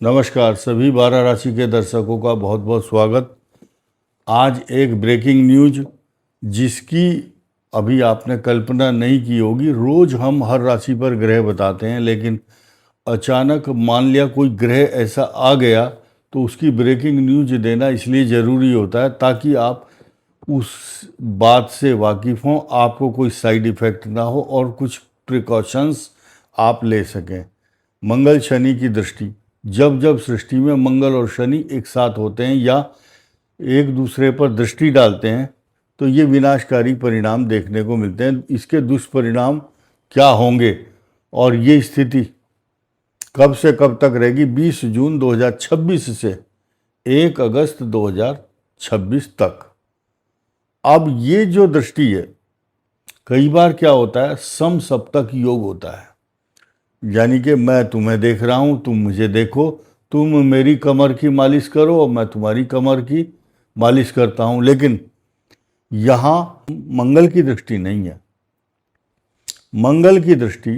नमस्कार सभी 12 राशि के दर्शकों का बहुत बहुत स्वागत। आज एक ब्रेकिंग न्यूज जिसकी अभी आपने कल्पना नहीं की होगी। रोज हम हर राशि पर ग्रह बताते हैं, लेकिन अचानक मान लिया कोई ग्रह ऐसा आ गया तो उसकी ब्रेकिंग न्यूज देना इसलिए ज़रूरी होता है ताकि आप उस बात से वाकिफ़ हों, आपको कोई साइड इफ़ेक्ट ना हो और कुछ प्रिकॉशंस आप ले सकें। मंगल शनि की दृष्टि, जब जब सृष्टि में मंगल और शनि एक साथ होते हैं या एक दूसरे पर दृष्टि डालते हैं तो ये विनाशकारी परिणाम देखने को मिलते हैं। इसके दुष्परिणाम क्या होंगे और ये स्थिति कब से कब तक रहेगी? 20 जून 2026 से 1 अगस्त 2026 तक। अब ये जो दृष्टि है, कई बार क्या होता है, सम सप्तक योग होता है, यानी कि मैं तुम्हें देख रहा हूँ, तुम मुझे देखो, तुम मेरी कमर की मालिश करो और मैं तुम्हारी कमर की मालिश करता हूँ। लेकिन यहाँ मंगल की दृष्टि नहीं है। मंगल की दृष्टि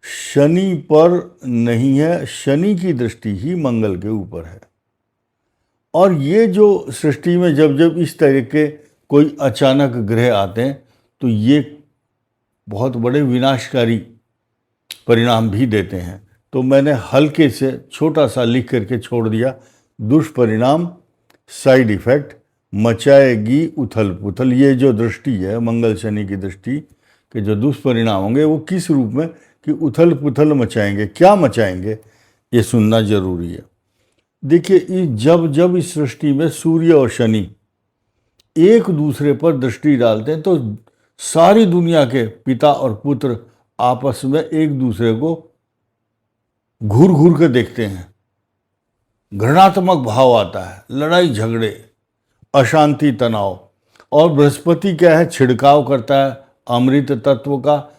शनि पर नहीं है, शनि की दृष्टि ही मंगल के ऊपर है। और ये जो सृष्टि में जब जब इस तरह के कोई अचानक ग्रह आते हैं तो ये बहुत बड़े विनाशकारी परिणाम भी देते हैं। तो मैंने हल्के से छोटा सा लिख करके छोड़ दिया, दुष्परिणाम, साइड इफ़ेक्ट, मचाएगी उथल पुथल। ये जो दृष्टि है मंगल शनि की दृष्टि के जो दुष्परिणाम होंगे वो किस रूप में कि उथल पुथल मचाएंगे। क्या मचाएंगे ये सुनना जरूरी है। देखिए, जब जब इस सृष्टि में सूर्य और शनि एक दूसरे पर दृष्टि डालते हैं तो सारी दुनिया के पिता और पुत्र आपस में एक दूसरे को घूर घूर कर देखते हैं। घृणात्मक भाव आता है, लड़ाई झगड़े, अशांति, तनाव। और बृहस्पति क्या है, छिड़काव करता है अमृत तत्व का,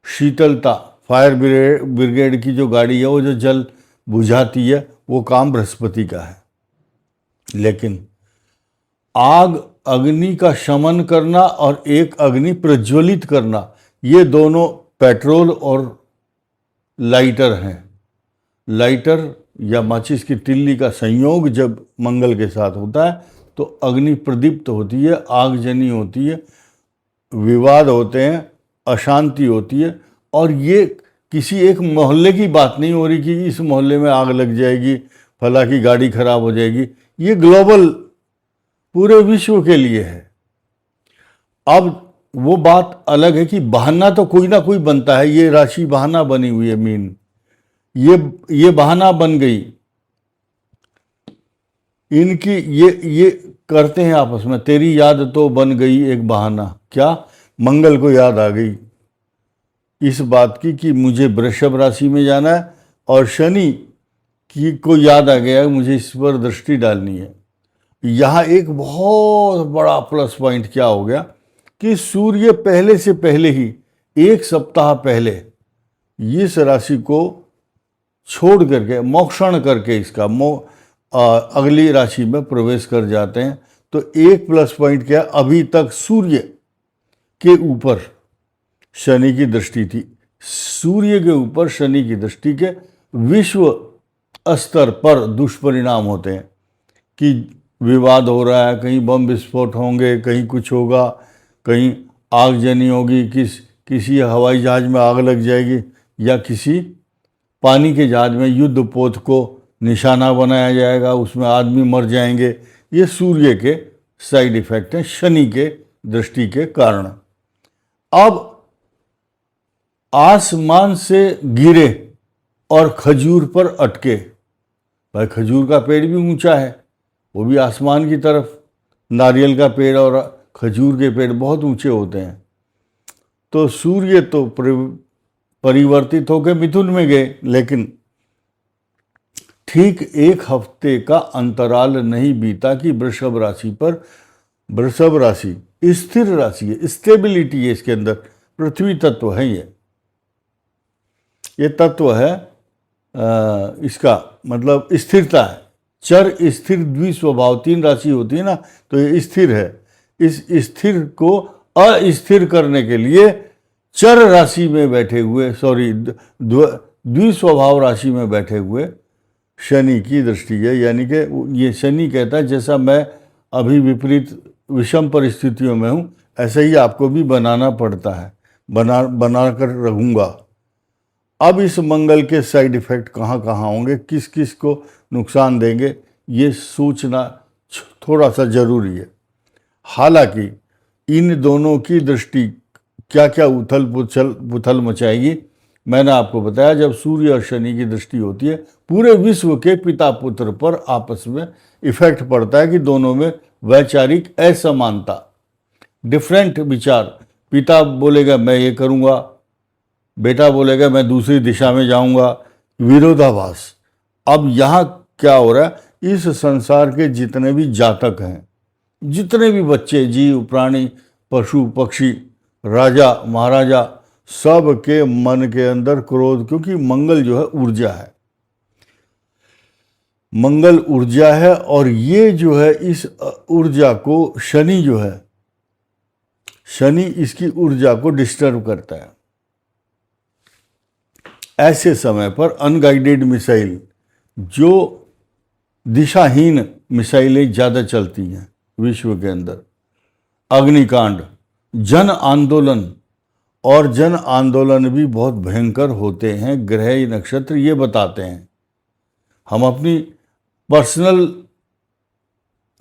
शीतलता। फायर ब्रिगेड की जो गाड़ी है वो जो जल बुझाती है वो काम बृहस्पति का है। लेकिन आग, अग्नि का शमन करना और एक अग्नि प्रज्वलित करना, ये दोनों पेट्रोल और लाइटर हैं। लाइटर या माचिस की तिल्ली का संयोग जब मंगल के साथ होता है तो अग्नि प्रदीप्त होती है, आगजनी होती है, विवाद होते हैं, अशांति होती है। और ये किसी एक मोहल्ले की बात नहीं हो रही कि इस मोहल्ले में आग लग जाएगी, फला की गाड़ी खराब हो जाएगी। ये ग्लोबल पूरे विश्व के लिए है। अब वो बात अलग है कि बहाना तो कोई ना कोई बनता है। ये राशि बहाना बनी हुई है, मीन ये बहाना बन गई इनकी। ये करते हैं आपस में, तेरी याद तो बन गई एक बहाना। क्या? मंगल को याद आ गई इस बात की कि मुझे वृषभ राशि में जाना है, और शनि की को याद आ गया मुझे इस पर दृष्टि डालनी है। यहाँ एक बहुत बड़ा प्लस पॉइंट क्या हो गया कि सूर्य पहले से पहले ही, एक सप्ताह पहले, इस राशि को छोड़ करके, मोक्षण करके इसका अगली राशि में प्रवेश कर जाते हैं। तो एक प्लस पॉइंट क्या, अभी तक सूर्य के ऊपर शनि की दृष्टि थी। सूर्य के ऊपर शनि की दृष्टि के विश्व स्तर पर दुष्परिणाम होते हैं कि विवाद हो रहा है, कहीं बम विस्फोट होंगे, कहीं कुछ होगा, कहीं आगजनी होगी, किसी हवाई जहाज में आग लग जाएगी, या किसी पानी के जहाज में युद्ध पोत को निशाना बनाया जाएगा, उसमें आदमी मर जाएंगे। ये सूर्य के साइड इफ़ेक्ट हैं शनि के दृष्टि के कारण। अब आसमान से गिरे और खजूर पर अटके। भाई, खजूर का पेड़ भी ऊंचा है, वो भी आसमान की तरफ। नारियल का पेड़ और खजूर के पेड़ बहुत ऊंचे होते हैं। तो सूर्य तो परिवर्तित होकर मिथुन में गए, लेकिन ठीक एक हफ्ते का अंतराल नहीं बीता कि वृषभ राशि पर, वृषभ राशि स्थिर राशि है, स्टेबिलिटी है इसके अंदर, पृथ्वी तत्व है ये तत्व है। इसका मतलब स्थिरता है। चर, स्थिर, द्विस्वभाव, 3 राशि होती है ना, तो ये स्थिर है। इस स्थिर को अस्थिर करने के लिए चर राशि में बैठे हुए, द्विस्वभाव राशि में बैठे हुए शनि की दृष्टि है, यानी कि ये शनि कहता है जैसा मैं अभी विपरीत विषम परिस्थितियों में हूँ ऐसा ही आपको भी बनाना पड़ता है, बना कर रहूँगा। अब इस मंगल के साइड इफ़ेक्ट कहाँ कहाँ होंगे, किस किस को नुकसान देंगे, ये सोचना थोड़ा सा ज़रूरी है। हालांकि इन दोनों की दृष्टि क्या क्या उथल पुथल मचाएगी, मैंने आपको बताया जब सूर्य और शनि की दृष्टि होती है पूरे विश्व के पिता पुत्र पर आपस में इफेक्ट पड़ता है कि दोनों में वैचारिक असमानता, डिफरेंट विचार। पिता बोलेगा मैं ये करूँगा, बेटा बोलेगा मैं दूसरी दिशा में जाऊँगा, विरोधाभास। अब यहाँ क्या हो रहा है, इस संसार के जितने भी जातक हैं, जितने भी बच्चे, जीव, प्राणी, पशु, पक्षी, राजा, महाराजा, सब के मन के अंदर क्रोध, क्योंकि मंगल जो है ऊर्जा है, मंगल ऊर्जा है, और ये जो है इस ऊर्जा को शनि जो है, शनि इसकी ऊर्जा को डिस्टर्ब करता है। ऐसे समय पर अनगाइडेड मिसाइल, जो दिशाहीन मिसाइलें ज़्यादा चलती हैं विश्व के अंदर, अग्निकांड, जन आंदोलन, और जन आंदोलन भी बहुत भयंकर होते हैं। ग्रह नक्षत्र ये बताते हैं, हम अपनी पर्सनल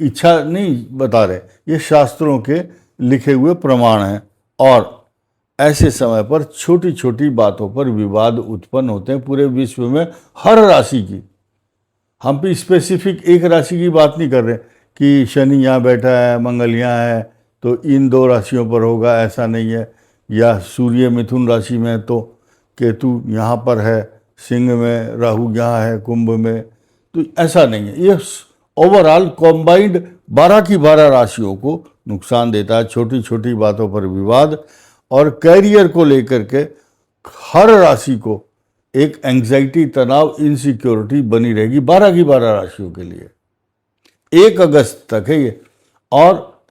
इच्छा नहीं बता रहे, ये शास्त्रों के लिखे हुए प्रमाण हैं। और ऐसे समय पर छोटी छोटी बातों पर विवाद उत्पन्न होते हैं पूरे विश्व में, हर राशि की। हम भी स्पेसिफिक एक राशि की बात नहीं कर रहे कि शनि यहाँ बैठा है, मंगल यहाँ है तो इन दो राशियों पर होगा, ऐसा नहीं है। या सूर्य मिथुन राशि में तो केतु यहाँ पर है, सिंह में, राहु यहाँ है कुंभ में, तो ऐसा नहीं है। ये ओवरऑल कॉम्बाइंड 12 की 12 राशियों को नुकसान देता है। छोटी छोटी बातों पर विवाद, और कैरियर को लेकर के हर राशि को एक एंग्जाइटी, तनाव, इनसिक्योरिटी बनी रहेगी 12 की 12 राशियों के लिए। 1 अगस्त तक है ये, और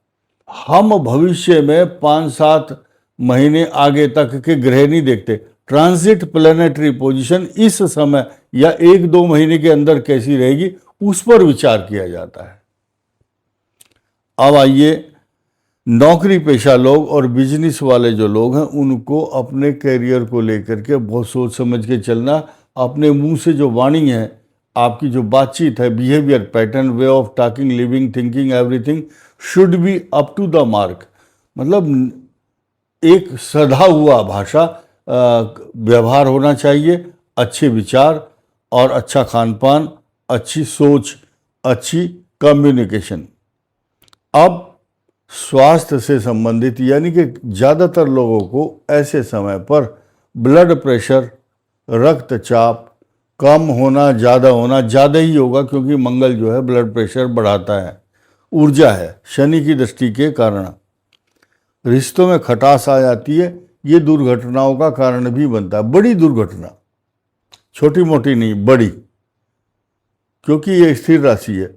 हम भविष्य में 5-7 महीने आगे तक के ग्रह नहीं देखते। ट्रांजिट प्लैनेटरी पोजीशन इस समय या 1-2 महीने के अंदर कैसी रहेगी उस पर विचार किया जाता है। अब आइए, नौकरी पेशा लोग और बिजनेस वाले जो लोग हैं उनको अपने कैरियर को लेकर के बहुत सोच समझ के चलना। अपने मुंह से जो वाणी है, आपकी जो बातचीत है, behaviour pattern, way of talking, living, thinking, everything should be up to the mark. मतलब एक सधा हुआ भाषा व्यवहार होना चाहिए, अच्छे विचार और अच्छा खान पान, अच्छी सोच, अच्छी कम्युनिकेशन। अब स्वास्थ्य से संबंधित, यानी कि ज़्यादातर लोगों को ऐसे समय पर ब्लड प्रेशर, रक्तचाप कम होना, ज़्यादा ही होगा, क्योंकि मंगल जो है ब्लड प्रेशर बढ़ाता है, ऊर्जा है, शनि की दृष्टि के कारण। रिश्तों में खटास आ जाती है, ये दुर्घटनाओं का कारण भी बनता है। बड़ी दुर्घटना, छोटी मोटी नहीं, बड़ी, क्योंकि ये स्थिर राशि है।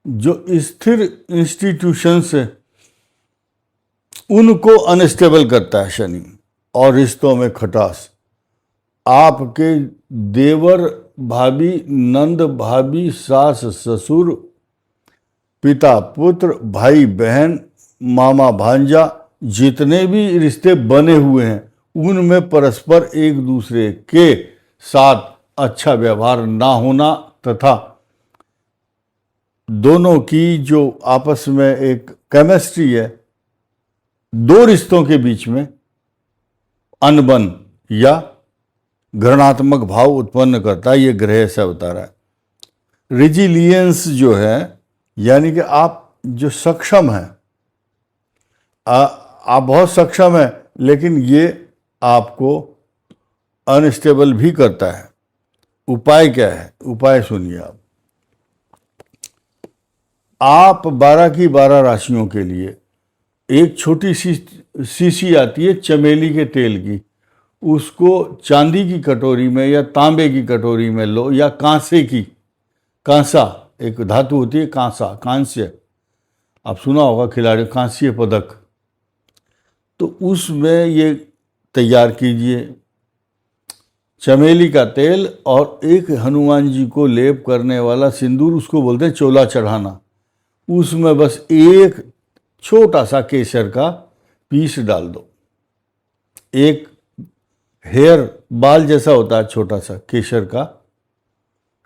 जो स्थिर इंस्टीट्यूशंस है उनको अनस्टेबल करता है शनि, और रिश्तों में खटास। आपके देवर भाभी, नंद भाभी, सास ससुर, पिता पुत्र, भाई बहन, मामा भांजा, जितने भी रिश्ते बने हुए हैं उनमें परस्पर एक दूसरे के साथ अच्छा व्यवहार ना होना, तथा दोनों की जो आपस में एक केमिस्ट्री है, दो रिश्तों के बीच में अनबन या घृणात्मक भाव उत्पन्न करता है। ये ग्रह से बता रहा है। रिजिलियंस जो है, यानी कि आप जो सक्षम हैं, आप बहुत सक्षम हैं, लेकिन ये आपको अनस्टेबल भी करता है। उपाय क्या है? उपाय सुनिए आप 12 की 12 राशियों के लिए एक छोटी सी शीशी आती है चमेली के तेल की, उसको चांदी की कटोरी में या तांबे की कटोरी में लो, या कांसे की, कांसा एक धातु होती है, कांसा, कांस्य, आप सुना होगा खिलाड़ी, कांस्य पदक, तो उसमें ये तैयार कीजिए। चमेली का तेल और एक हनुमान जी को लेप करने वाला सिंदूर, उसको बोलते हैं चोला चढ़ाना। उसमें बस एक छोटा सा केसर का पीस डाल दो। एक हेयर बाल जैसा होता है छोटा सा केसर का,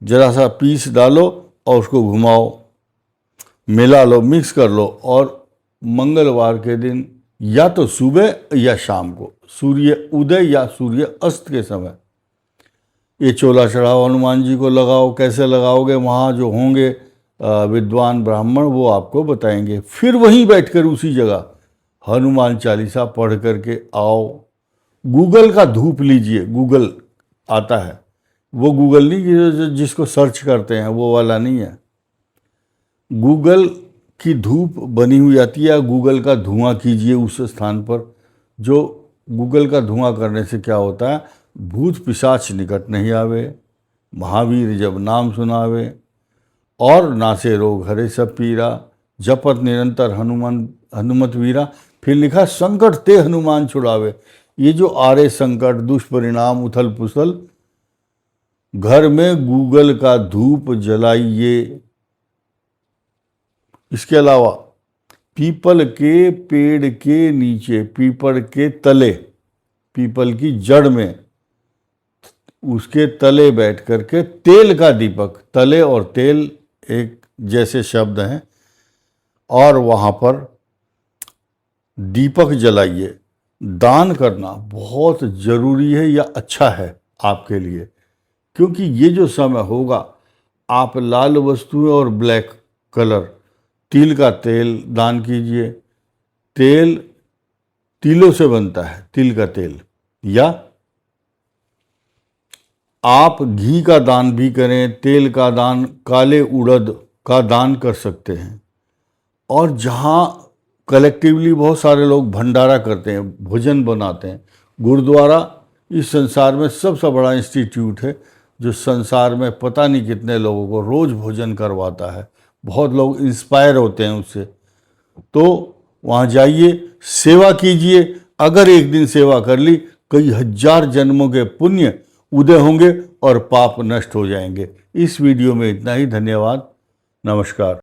जरा सा पीस डालो और उसको घुमाओ, मिला लो, मिक्स कर लो। और मंगलवार के दिन या तो सुबह या शाम को, सूर्य उदय या सूर्य अस्त के समय ये चोला चढ़ाओ, हनुमान जी को लगाओ। कैसे लगाओगे, वहाँ जो होंगे विद्वान ब्राह्मण वो आपको बताएंगे। फिर वहीं बैठकर उसी जगह हनुमान चालीसा पढ़ करके आओ। गूगल का धूप लीजिए, गूगल आता है, वो गूगल नहीं जिसको सर्च करते हैं, वो वाला नहीं है। गूगल की धूप बनी हुई आती है, गूगल का धुआं कीजिए उस स्थान पर। जो गूगल का धुआं करने से क्या होता है, भूत पिशाच निकट नहीं आवे, महावीर जब नाम सुनावे, और नासे रोग हरे सब पीरा, जपत निरंतर हनुमत वीरा। फिर लिखा संकट ते हनुमान छुड़ावे। ये जो आ रहे संकट, दुष्परिणाम, उथल पुथल, घर में गूगल का धूप जलाइए। इसके अलावा पीपल के पेड़ के नीचे, पीपल के तले, पीपल की जड़ में, उसके तले बैठ करके तेल का दीपक, तले और तेल एक जैसे शब्द हैं, और वहाँ पर दीपक जलाइए। दान करना बहुत ज़रूरी है या अच्छा है आपके लिए, क्योंकि ये जो समय होगा, आप लाल वस्तुएं और ब्लैक कलर, तिल का तेल दान कीजिए। तेल तिलों से बनता है, तिल का तेल। या आप घी का दान भी करें, तेल का दान, काले उड़द का दान कर सकते हैं। और जहाँ कलेक्टिवली बहुत सारे लोग भंडारा करते हैं, भोजन बनाते हैं, गुरुद्वारा इस संसार में सबसे बड़ा इंस्टीट्यूट है जो संसार में पता नहीं कितने लोगों को रोज़ भोजन करवाता है। बहुत लोग इंस्पायर होते हैं उससे। तो वहाँ जाइए, सेवा कीजिए। अगर एक दिन सेवा कर ली, कई हजार जन्मों के पुण्य उदय होंगे और पाप नष्ट हो जाएंगे। इस वीडियो में इतना ही। धन्यवाद, नमस्कार।